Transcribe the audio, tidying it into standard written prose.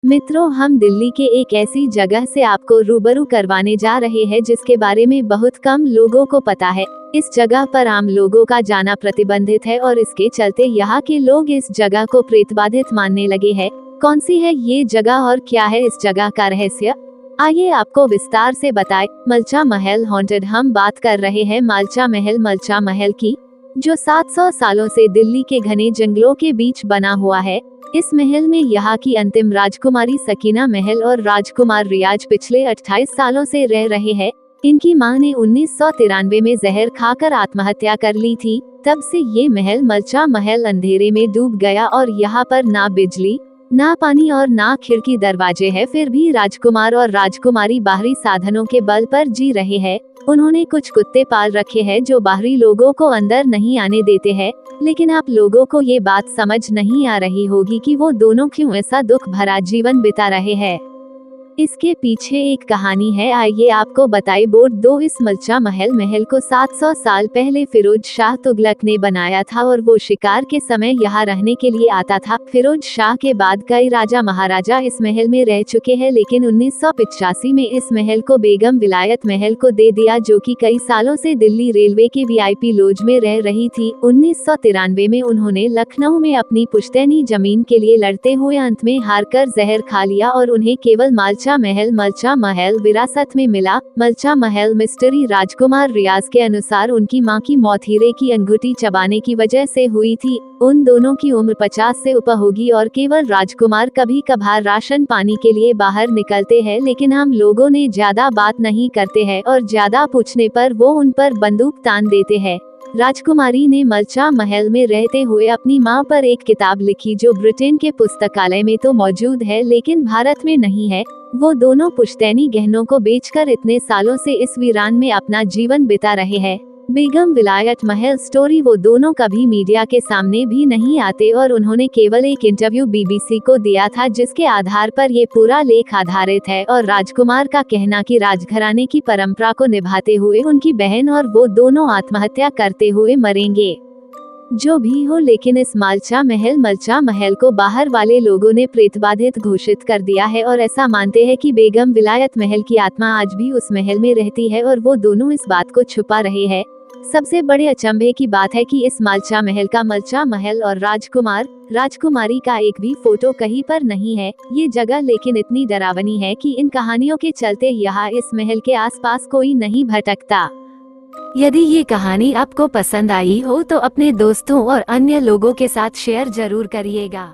मित्रों, हम दिल्ली के एक ऐसी जगह से आपको रूबरू करवाने जा रहे हैं जिसके बारे में बहुत कम लोगों को पता है। इस जगह पर आम लोगों का जाना प्रतिबंधित है और इसके चलते यहाँ के लोग इस जगह को प्रेतबाधित मानने लगे हैं। कौन सी है ये जगह और क्या है इस जगह का रहस्य, आइए आपको विस्तार से बताएं। मलचा महल हॉन्टेड। हम बात कर रहे हैं मलचा महल की, जो 700 सालों से दिल्ली के घने जंगलों के बीच बना हुआ है। इस महल में यहाँ की अंतिम राजकुमारी सकीना महल और राजकुमार रियाज पिछले 28 सालों से रह रहे हैं। इनकी मां ने 1993 में जहर खाकर आत्महत्या कर ली थी। तब से ये महल मलचा महल अंधेरे में डूब गया और यहाँ पर ना बिजली, ना पानी और ना खिड़की दरवाजे है। फिर भी राजकुमार और राजकुमारी बाहरी साधनों के बल पर जी रहे हैं। उन्होंने कुछ कुत्ते पाल रखे हैं जो बाहरी लोगों को अंदर नहीं आने देते हैं। लेकिन आप लोगों को ये बात समझ नहीं आ रही होगी कि वो दोनों क्यों ऐसा दुख भरा जीवन बिता रहे हैं। इसके पीछे एक कहानी है, आइए आपको बताए। बोर्ड 2। इस मलचा महल को 700 साल पहले फिरोज शाह तुगलक ने बनाया था और वो शिकार के समय यहाँ रहने के लिए आता था। फिरोज शाह के बाद कई राजा महाराजा इस महल में रह चुके हैं, लेकिन 1985 में इस महल को बेगम विलायत महल को दे दिया, जो कि कई सालों से दिल्ली रेलवे के VIP लॉज में रह रही थी। 1993 में उन्होंने लखनऊ में अपनी पुश्तैनी जमीन के लिए लड़ते हुए अंत में हारकर जहर खा लिया और उन्हें केवल मलचा महल विरासत में मिला। मलचा महल मिस्ट्री। राजकुमार रियाज के अनुसार उनकी मां की मौत हीरे की अंगूठी चबाने की वजह से हुई थी। उन दोनों की उम्र 50 से ऊपर होगी और केवल राजकुमार कभी कभार राशन पानी के लिए बाहर निकलते हैं, लेकिन हम लोगों ने ज्यादा बात नहीं करते हैं और ज्यादा पूछने पर वो उन पर बंदूक तान देते हैं। राजकुमारी ने मलचा महल में रहते हुए अपनी मां पर एक किताब लिखी जो ब्रिटेन के पुस्तकालय में तो मौजूद है लेकिन भारत में नहीं है। वो दोनों पुश्तैनी गहनों को बेचकर इतने सालों से इस वीरान में अपना जीवन बिता रहे हैं। बेगम विलायत महल स्टोरी। वो दोनों कभी मीडिया के सामने भी नहीं आते और उन्होंने केवल एक इंटरव्यू BBC को दिया था, जिसके आधार पर ये पूरा लेख आधारित है। और राजकुमार का कहना कि राजघराने की परंपरा को निभाते हुए उनकी बहन और वो दोनों आत्महत्या करते हुए मरेंगे। जो भी हो, लेकिन इस मलचा महल को बाहर वाले लोगों ने प्रेतबाधित घोषित कर दिया है और ऐसा मानते हैं कि बेगम विलायत महल की आत्मा आज भी उस महल में रहती है और वो दोनों इस बात को छुपा रहे हैं। सबसे बड़े अचंभे की बात है कि इस मलचा महल और राजकुमारी का एक भी फोटो कहीं पर नहीं है। ये जगह लेकिन इतनी डरावनी है कि इन कहानियों के चलते यहाँ इस महल के आसपास कोई नहीं भटकता। यदि ये कहानी आपको पसंद आई हो तो अपने दोस्तों और अन्य लोगों के साथ शेयर जरूर करिएगा।